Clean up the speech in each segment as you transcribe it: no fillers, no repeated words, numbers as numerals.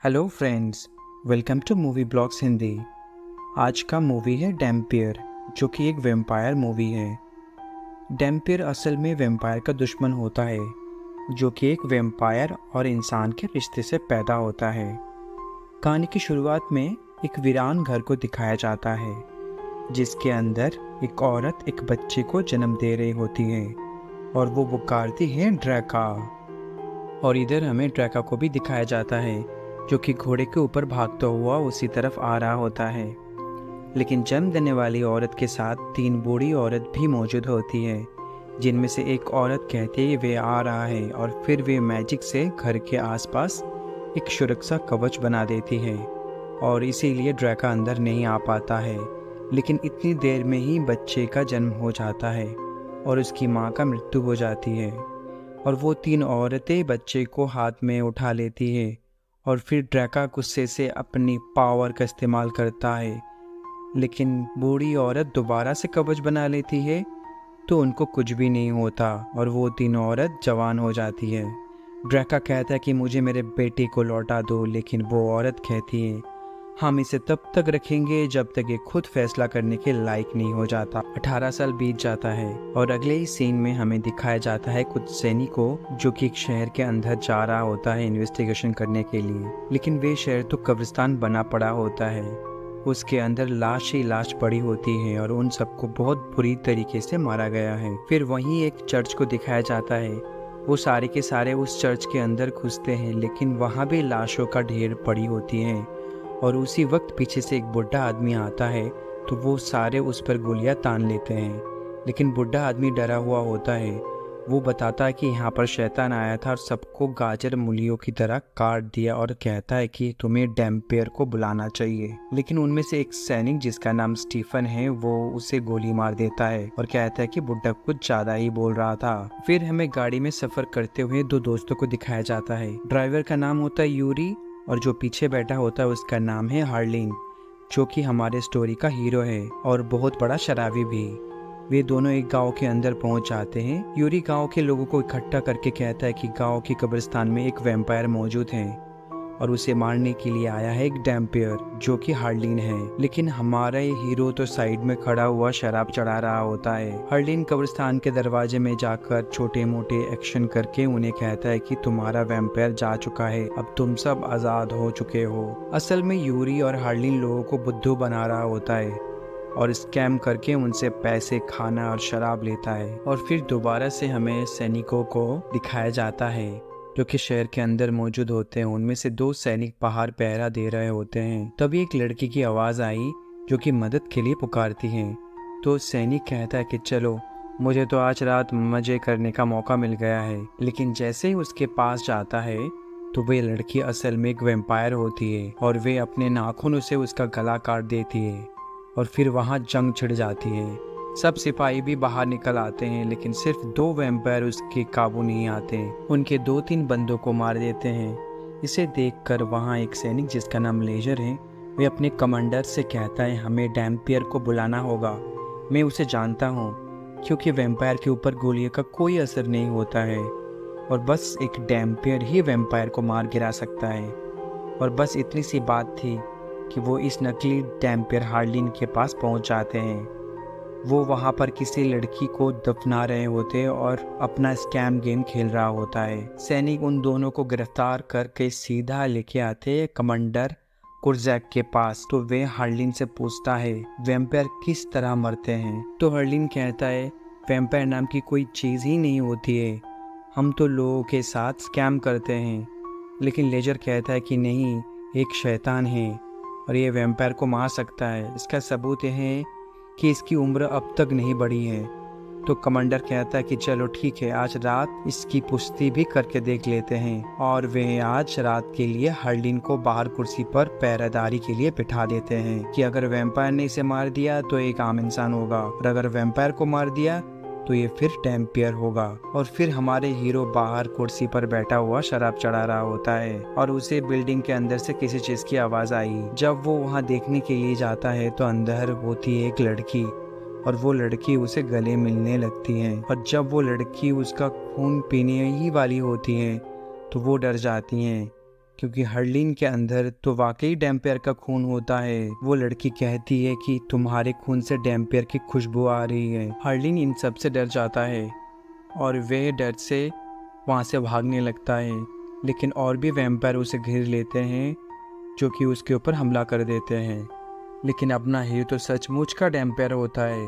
Hello friends, welcome to movie blogs Hindi. आज का movie है डैम्पियर, जो कि एक वैम्पायर मूवी है। डैम्पियर असल में वैम्पायर का दुश्मन होता है, जो कि एक वैम्पायर और इंसान के रिश्ते से पैदा होता है। कहानी की शुरुआत में एक वीरान घर को दिखाया जाता है, जिसके अंदर एक औरत एक बच्चे को जन्म दे रही होती है और वो पुकारती है ड्रैका। और इधर हमें ड्रैका को भी दिखाया जाता है, जो कि घोड़े के ऊपर भागता हुआ उसी तरफ आ रहा होता है। लेकिन जन्म देने वाली औरत के साथ 3 बूढ़ी औरत भी मौजूद होती है, जिनमें से एक औरत कहती है वे आ रहा है और फिर वे मैजिक से घर के आसपास एक सुरक्षा कवच बना देती है और इसीलिए ड्रैका अंदर नहीं आ पाता है। लेकिन इतनी देर में ही बच्चे का जन्म हो जाता है और उसकी माँ का मृत्यु हो जाती है और वो 3 औरतें बच्चे को हाथ में उठा लेती है और फिर ड्रैका गुस्से से अपनी पावर का इस्तेमाल करता है। लेकिन बूढ़ी औरत दोबारा से कवच बना लेती है तो उनको कुछ भी नहीं होता और वो 3 औरत जवान हो जाती है। ड्रैका कहता है कि मुझे मेरे बेटे को लौटा दो, लेकिन वो औरत कहती है हम इसे तब तक रखेंगे जब तक ये खुद फैसला करने के लायक नहीं हो जाता। 18 साल बीत जाता है और अगले ही सीन में हमें दिखाया जाता है कुछ सैनिकों जो कि एक शहर के अंदर जा रहा होता है इन्वेस्टिगेशन करने के लिए। लेकिन वे शहर तो कब्रिस्तान बना पड़ा होता है, उसके अंदर लाश ही लाश पड़ी होती है और उन सबको बहुत बुरी तरीके से मारा गया है। फिर वहीं एक चर्च को दिखाया जाता है, वो सारे के सारे उस चर्च के अंदर घुसते हैं, लेकिन वहाँ भी लाशों का ढेर पड़ी होती है और उसी वक्त पीछे से एक बुढ़ा आदमी आता है तो वो सारे उस पर गोलियां तान लेते हैं। लेकिन बुढ़ा आदमी डरा हुआ होता है, वो बताता है कि यहाँ पर शैतान आया था और सबको गाजर मूलियों की तरह काट दिया और कहता है कि तुम्हें डैम्पियर को बुलाना चाहिए। लेकिन उनमें से एक सैनिक जिसका नाम स्टीफन है वो उसे गोली मार देता है और कहता है कि बुढ़ा कुछ ज्यादा ही बोल रहा था। फिर हमें गाड़ी में सफर करते हुए 2 दोस्तों को दिखाया जाता है। ड्राइवर का नाम होता है यूरी और जो पीछे बैठा होता है उसका नाम है हार्लिन, जो कि हमारे स्टोरी का हीरो है और बहुत बड़ा शराबी भी। वे दोनों एक गांव के अंदर पहुंच जाते हैं। यूरी गांव के लोगों को इकट्ठा करके कहता है कि गांव की कब्रिस्तान में एक वैम्पायर मौजूद है और उसे मारने के लिए आया है एक डैम्पियर, जो कि हार्लिन है। लेकिन हमारा हीरो तो साइड में खड़ा हुआ शराब चढ़ा रहा होता है। हार्लिन कब्रिस्तान के दरवाजे में जाकर छोटे मोटे एक्शन करके उन्हें कहता है कि तुम्हारा वैम्पायर जा चुका है, अब तुम सब आजाद हो चुके हो। असल में यूरी और हार्लिन लोगों को बुद्धू बना रहा होता है और स्कैम करके उनसे पैसे, खाना और शराब लेता है। और फिर दोबारा से हमें सैनिकों को दिखाया जाता है जो कि शहर के अंदर मौजूद होते हैं। उनमें से 2 सैनिक बाहर पहरा दे रहे होते हैं। तभी एक लड़की की आवाज़ आई जो कि मदद के लिए पुकारती है। तो सैनिक कहता है कि चलो, मुझे तो आज रात मजे करने का मौका मिल गया है। लेकिन जैसे ही उसके पास जाता है तो वे लड़की असल में एक वैम्पायर होती है और वे अपने नाखूनों से उसका गला काट देती है और फिर वहाँ जंग छिड़ जाती है। सब सिपाही भी बाहर निकल आते हैं, लेकिन सिर्फ 2 वैम्पायर उसके काबू नहीं आते। उनके 2-3 बंदों को मार देते हैं। इसे देखकर वहाँ एक सैनिक जिसका नाम लेजर है, वे अपने कमांडर से कहता है हमें डैम्पियर को बुलाना होगा। मैं उसे जानता हूँ क्योंकि वैम्पायर के ऊपर गोलियों का कोई असर नहीं होता है और बस एक डैम्पियर ही वैम्पायर को मार गिरा सकता है। और बस इतनी सी बात थी कि वो इस नकली डैम्पियर हार्लिन के पास पहुँच जाते हैं। वो वहाँ पर किसी लड़की को दफना रहे होते और अपना स्कैम गेम खेल रहा होता है। सैनिक उन दोनों को गिरफ्तार करके सीधा लेके आते हैं कमांडर कुर्जैक के पास। तो वे हार्लिन से पूछता है वैम्पायर किस तरह मरते हैं। तो हार्लिन कहता है वैम्पायर नाम की कोई चीज़ ही नहीं होती है, हम तो लोगों के साथ स्कैम करते हैं। लेकिन लेजर कहता है कि नहीं, एक शैतान है और ये वैम्पायर को मार सकता है। इसका सबूत यह है कि इसकी उम्र अब तक नहीं बढ़ी है। तो कमांडर कहता है कि चलो ठीक है, आज रात इसकी पुष्टि भी करके देख लेते हैं। और वे आज रात के लिए हार्लिन को बाहर कुर्सी पर पहरेदारी के लिए बिठा देते हैं कि अगर वैम्पायर ने इसे मार दिया तो एक आम इंसान होगा और अगर वैम्पायर को मार दिया तो ये फिर डैम्पियर होगा। और फिर हमारे हीरो बाहर कुर्सी पर बैठा हुआ शराब चढ़ा रहा होता है और उसे बिल्डिंग के अंदर से किसी चीज की आवाज आई। जब वो वहाँ देखने के लिए जाता है तो अंदर होती है एक लड़की और वो लड़की उसे गले मिलने लगती है। और जब वो लड़की उसका खून पीने ही वाली होती है तो वो डर जाती हैं क्योंकि हर्लिन के अंदर तो वाकई डैम्पियर का खून होता है। वो लड़की कहती है कि तुम्हारे खून से डैम्पियर की खुशबू आ रही है। हर्लिन इन सब से डर जाता है और वह डर से वहाँ से भागने लगता है, लेकिन और भी वैम्पायर उसे घेर लेते हैं जो कि उसके ऊपर हमला कर देते हैं। लेकिन अपना हीरो तो सचमुच का डैम्पियर होता है,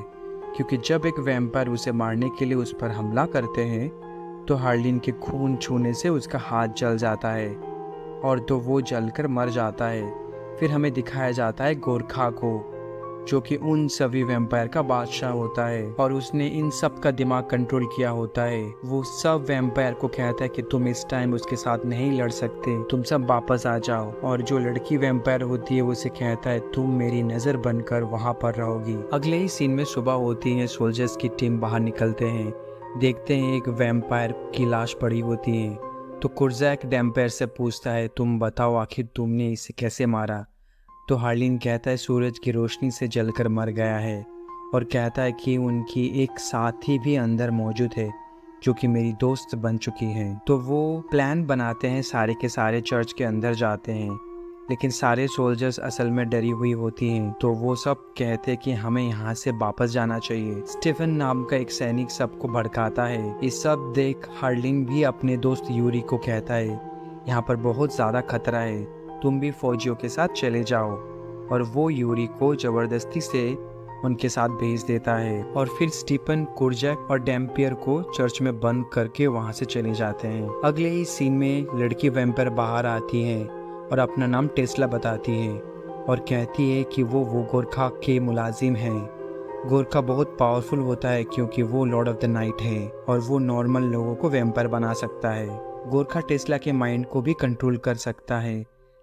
क्योंकि जब एक वैम्पायर उसे मारने के लिए उस पर हमला करते हैं तो हार्लिन के खून छूने से उसका हाथ जल जाता है और तो वो जलकर मर जाता है। फिर हमें दिखाया जाता है गोरखा को, जो कि उन सभी वैम्पायर का बादशाह होता है और उसने इन सब का दिमाग कंट्रोल किया होता है। वो सब वैम्पायर को कहता है कि तुम इस टाइम उसके साथ नहीं लड़ सकते, तुम सब वापस आ जाओ। और जो लड़की वैम्पायर होती है वो उसे कहता है तुम मेरी नजर बनकर वहां पर रहोगी। अगले ही सीन में सुबह होती है, सोल्जर्स की टीम बाहर निकलते हैं, देखते हैं एक वैम्पायर की लाश पड़ी होती है। तो कुर्जैक डैम्पियर से पूछता है तुम बताओ आखिर तुमने इसे कैसे मारा। तो हार्लिन कहता है सूरज की रोशनी से जलकर मर गया है और कहता है कि उनकी एक साथी भी अंदर मौजूद है जो कि मेरी दोस्त बन चुकी है। तो वो प्लान बनाते हैं, सारे के सारे चर्च के अंदर जाते हैं, लेकिन सारे सोल्जर्स असल में डरी हुई होती हैं। तो वो सब कहते हैं कि हमें यहाँ से वापस जाना चाहिए। स्टीफन नाम का एक सैनिक सबको भड़काता है। ये सब देख हार्लिन भी अपने दोस्त यूरी को कहता है यहाँ पर बहुत ज़्यादा खतरा है, तुम भी फौजियों के साथ चले जाओ। और वो यूरी को जबरदस्ती से उनके साथ भेज देता है और फिर स्टीफन कुर्जैक और डैम्पियर को चर्च में बंद करके वहां से चले जाते हैं। अगले ही सीन में लड़की वैम्पायर बाहर आती है और अपना नाम टेस्ला बताती है और कहती है कि वो गोरखा के मुलाजिम हैं। गोरखा बहुत पावरफुल होता है क्योंकि वो लॉर्ड ऑफ द नाइट है और वो नॉर्मल लोगों को वैम्पायर बना सकता है। गोरखा टेस्ला के माइंड को भी कंट्रोल कर सकता है,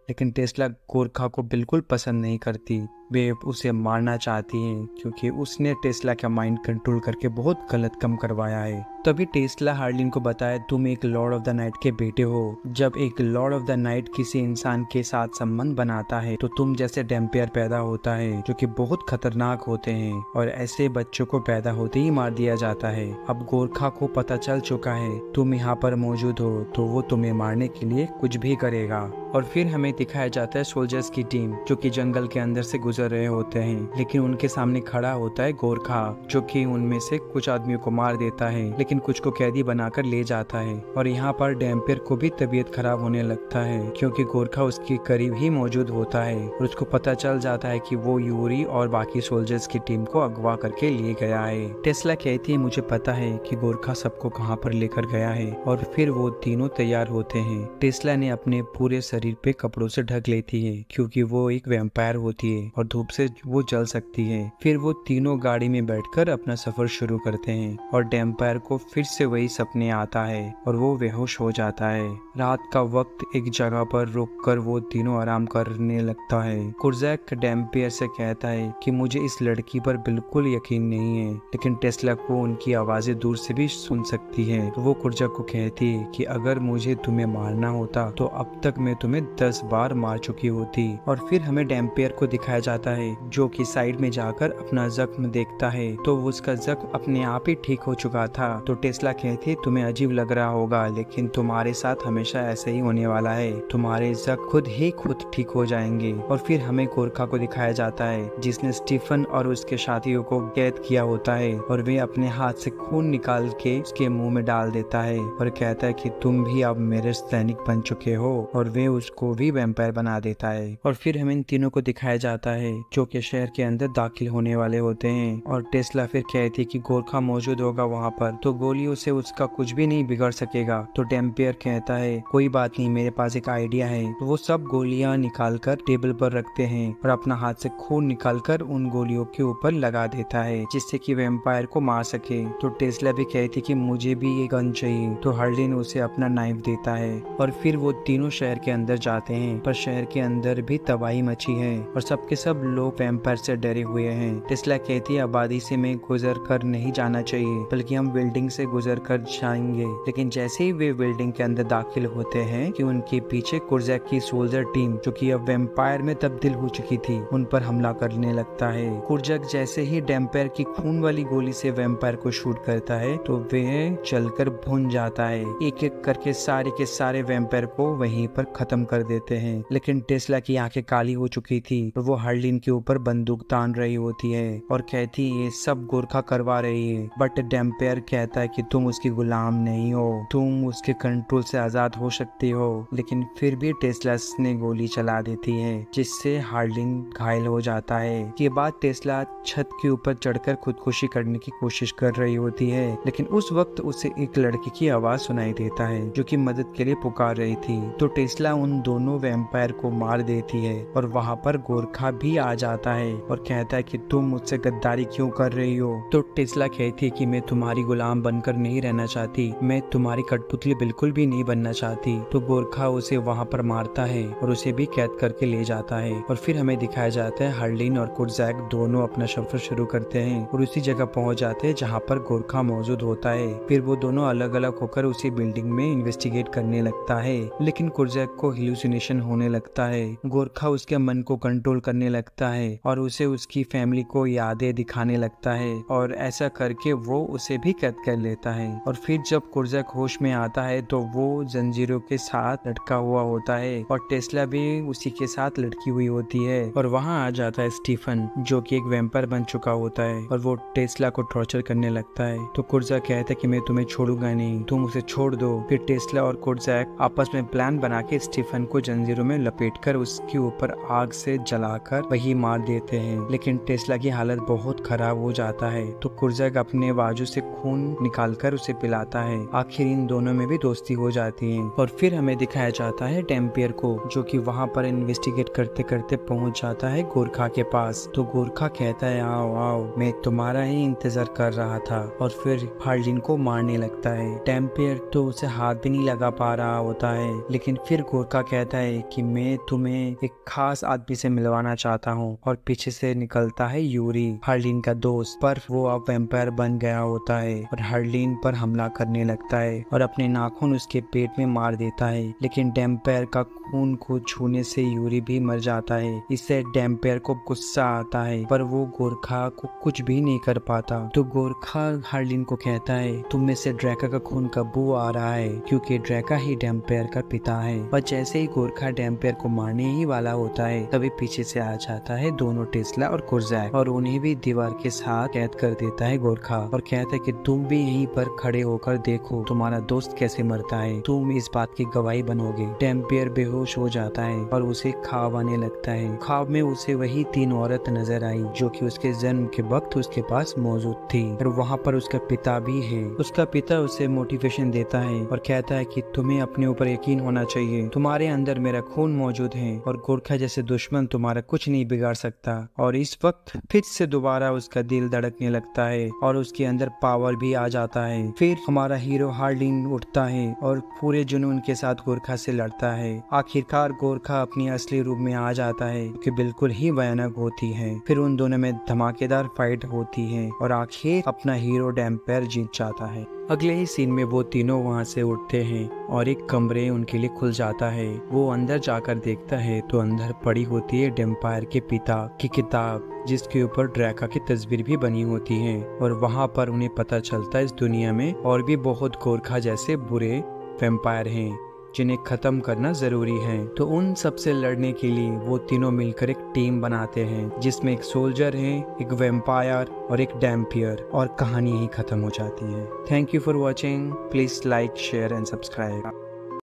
लेकिन टेस्ला गोरखा को बिल्कुल पसंद नहीं करती। वे उसे मारना चाहती हैं क्योंकि उसने टेस्ला का माइंड कंट्रोल करके बहुत गलत काम करवाया है। तभी टेस्ला हार्लिन को बताया तुम एक लॉर्ड ऑफ द नाइट के बेटे हो। जब एक लॉर्ड ऑफ द नाइट किसी इंसान के साथ संबंध बनाता है तो तुम जैसे डैम्पियर पैदा होता है जो कि बहुत खतरनाक होते हैं और ऐसे बच्चों को पैदा होते ही मार दिया जाता है। अब गोरखा को पता चल चुका है तुम यहाँ पर मौजूद हो, तो वो तुम्हें मारने के लिए कुछ भी करेगा। और फिर हमें दिखाया जाता है सोल्जर्स की टीम जो कि जंगल के अंदर से गुजर रहे होते हैं, लेकिन उनके सामने खड़ा होता है गोरखा जो कि उनमें से कुछ आदमियों को मार देता है लेकिन कुछ को कैदी बनाकर ले जाता है। और यहाँ पर डैम्पियर को भी तबीयत खराब होने लगता है क्योंकि गोरखा उसके करीब ही मौजूद होता है और उसको पता चल जाता है कि वो यूरी और बाकी सोल्जर्स की टीम को अगवा करके लिए गया है। टेस्ला कहती है मुझे पता है कि गोरखा सबको कहाँ पर लेकर गया है। और फिर वो तीनों तैयार होते हैं। टेस्ला ने अपने पूरे शरीर पे कपड़ों से ढक लेती है क्योंकि वो एक वैम्पायर होती है और धूप से वो जल सकती है। फिर वो तीनों गाड़ी में बैठकर अपना सफर शुरू करते हैं और डैम्पायर को फिर से वही सपने आता है और वो बेहोश हो जाता है। रात का वक्त एक जगह पर रुककर वो तीनों आराम करने लगता है। कुर्जैक डैम्पियर से कहता है कि मुझे इस लड़की पर बिल्कुल यकीन नहीं है, लेकिन टेस्ला को उनकी आवाजें दूर से भी सुन सकती है। तो वो कुर्जैक को कहती है कि अगर मुझे तुम्हें मारना होता तो अब तक मैं तुम्हें 10 बार मार चुकी होती। और फिर हमें डैम्पियर को दिखाया जाता है जो कि साइड में जाकर अपना जख्म देखता है, तो उसका जख्म अपने आप ही ठीक हो चुका था। तो टेस्ला कहती है तुम्हें अजीब लग रहा होगा, लेकिन तुम्हारे साथ हमेशा ऐसे ही होने वाला है, तुम्हारे जख्म खुद ठीक हो जाएंगे। और फिर हमें गोरखा को दिखाया जाता है जिसने स्टीफन और उसके साथियों को कैद किया होता है और वे अपने हाथ से खून निकाल के उसके मुंह में डाल देता है और कहता है कि तुम भी अब मेरे सैनिक बन चुके हो, और वे उसको भी वैम्पायर बना देता है। और फिर हमें इन तीनों को दिखाया जाता है जो कि शहर के अंदर दाखिल होने वाले होते हैं। और टेस्ला फिर कहती है कि गोरखा मौजूद होगा वहाँ पर, तो गोलियों से उसका कुछ भी नहीं बिगड़ सकेगा। तो डैम्पियर कहता है कोई बात नहीं, मेरे पास एक आइडिया है। तो वो सब गोलियां निकालकर टेबल पर रखते हैं और अपना हाथ से खून निकालकर उन गोलियों के ऊपर लगा देता है जिससे कि वैम्पायर को मार सके। तो टेस्ला भी कहती कि मुझे भी ये गन चाहिए। तो हार्लिन उसे अपना नाइफ देता है और फिर वो तीनों शहर के अंदर जाते हैं, पर शहर के अंदर भी तबाही मची है और सबके सब सब लोग वैम्पायर से डरे हुए हैं। टेस्ला कहती है आबादी से में गुजर कर नहीं जाना चाहिए, बल्कि हम बिल्डिंग से गुजर कर जाएंगे। लेकिन जैसे ही वे बिल्डिंग के अंदर दाखिल होते हैं कि उनके पीछे कुर्जैक की सोल्जर टीम, जो कि अब वैम्पायर में तब्दील हो चुकी थी, उन पर हमला करने लगता है। कुर्जैक जैसे ही डैम्पियर की खून वाली गोली से वैम्पायर को शूट करता है तो वह जलकर भुन जाता है। एक एक करके सारे के सारे वैम्पायर को वहीं पर खत्म कर देते हैं। लेकिन टेस्ला की आंखें काली हो चुकी थी और वो हार्लिन के ऊपर बंदूक तान रही होती है और कहती है ये सब गोरखा करवा रही है। बट डैम्पियर कहता है कि तुम उसकी गुलाम नहीं हो, तुम उसके कंट्रोल से आजाद हो सकती हो। लेकिन फिर भी टेस्ला ने गोली चला देती है, जिससे हार्लिन घायल हो जाता है। के बाद टेस्ला छत के ऊपर चढ़कर खुदकुशी करने की कोशिश कर रही होती है, लेकिन उस वक्त उसे एक लड़की की आवाज सुनाई देता है जो कि मदद के लिए पुकार रही थी। तो टेस्ला उन दोनों वैम्पायर को मार देती है और वहाँ पर गोरखा भी आ जाता है और कहता है कि तुम मुझसे गद्दारी क्यों कर रही हो। तो टेस्ला कहती है कि मैं तुम्हारी गुलाम बनकर नहीं रहना चाहती, मैं तुम्हारी कठपुतली बिल्कुल भी नहीं बनना चाहती। तो गोरखा उसे वहाँ पर मारता है और उसे भी कैद करके ले जाता है। और फिर हमें दिखाया जाता है हार्लिन और कुर्जैक दोनों अपना सफर शुरू करते हैं और उसी जगह पहुंच जाते हैं जहाँ पर गोरखा मौजूद होता है। फिर वो दोनों अलग अलग होकर उसी बिल्डिंग में इन्वेस्टिगेट करने लगता है, लेकिन कुर्जैक को हेलुसिनेशन होने लगता है। गोरखा उसके मन को कंट्रोल करने लगता है और उसे उसकी फैमिली को यादें दिखाने लगता है और ऐसा करके वो उसे भी कैद कर लेता है। और फिर जब कुर्जैक होश में आता है तो वो जंजीरों के साथ लटका हुआ होता है और टेस्ला भी उसी के साथ लटकी हुई होती है। और वहाँ आ जाता है स्टीफन, जो कि एक वैम्पायर बन चुका होता है और वो टेस्ला को टॉर्चर करने लगता है। तो कुर्जैक कहता है कि मैं तुम्हें छोड़ूंगा नहीं, तुम उसे छोड़ दो। फिर टेस्ला और कुर्जैक आपस में प्लान बना के स्टीफन को जंजीरों में लपेटकर उसके ऊपर आग से जलाकर वही मार देते हैं। लेकिन टेस्ला की हालत बहुत खराब हो जाता है तो कुर्जैक अपने बाजू से खून निकालकर उसे पिलाता है। आखिर इन दोनों में भी दोस्ती हो जाती है। और फिर हमें दिखाया जाता है डैम्पियर को, जो कि वहाँ पर इन्वेस्टिगेट करते करते पहुँच जाता है गोरखा के पास। तो गोरखा कहता है आओ आओ, मैं तुम्हारा ही इंतजार कर रहा था। और फिर हार्लिन को मारने लगता है। डैम्पियर तो उसे हाथ भी नहीं लगा पा रहा होता है, लेकिन फिर गोरखा कहता है कि मैं तुम्हें एक खास आदमी से मिलवाना चाहता हूँ। और पीछे से निकलता है यूरी, हार्लिन का दोस्त, पर वो अब वैम्पायर बन गया होता है और हार्लिन पर हमला करने लगता है और अपने नाखून उसके पेट में मार देता है। लेकिन डैम्पियर का खून को छूने से यूरी भी मर जाता है। इससे डैम्पियर को गुस्सा आता है, पर वो गोरखा को कुछ भी नहीं कर पाता। तो गोरखा हार्लिन को कहता है तुम में से ड्रैका का खून का बू आ रहा है, क्योंकि ड्रैका ही डैम्पियर का पिता है। पर जैसे ही गोरखा डैम्पियर को मारने ही वाला होता है तभी पीछे से आ जाता है दोनों टेस्ला और कुर्जैक और उन्हें भी दीवार के साथ कैद कर देता है गोरखा और कहता है कि तुम भी यहीं पर खड़े होकर देखो तुम्हारा दोस्त कैसे मरता है, तुम इस बात की गवाही बनोगे। डैम्पियर बेहोश हो जाता है और उसे ख्वाब आने लगता है। ख्वाब में उसे वही 3 औरत नजर आई जो कि उसके जन्म के वक्त उसके पास मौजूद थी और वहाँ पर उसका पिता भी है। उसका पिता उसे मोटिवेशन देता है और कहता है कि तुम्हें अपने ऊपर यकीन होना चाहिए, तुम्हारे अंदर मेरा खून मौजूद है और गोरखा जैसे दुश्मन तुम्हारा कुछ नहीं बिगाड़ सकता। और इस वक्त फिर से दोबारा उसका दिल धड़कने लगता है और उसके अंदर पावर भी आ जाता है। फिर हमारा हीरो हार्लिन उठता है और पूरे जुनून के साथ गोरखा से लड़ता है। आखिरकार गोरखा अपनी असली रूप में आ जाता है कि बिल्कुल ही भयानक होती है। फिर उन दोनों में धमाकेदार फाइट होती है और आखिर अपना हीरो डैम्पियर जीत जाता है। अगले ही सीन में वो तीनों वहाँ से उठते हैं और एक कमरे उनके लिए खुल जाता है। वो अंदर जाकर देखता है तो अंदर पड़ी होती है डैम्पायर के पिता की किताब, जिसके ऊपर ड्रैका की तस्वीर भी बनी होती है। और वहाँ पर उन्हें पता चलता है इस दुनिया में और भी बहुत गोरखा जैसे बुरे वैम्पायर हैं जिन्हें खत्म करना जरूरी है। तो उन सब से लड़ने के लिए वो तीनों मिलकर एक टीम बनाते हैं, जिसमें एक सोल्जर है, एक वैम्पायर और एक डैम्पियर, और कहानी यही खत्म हो जाती है। Thank you for watching. Please like, share and subscribe.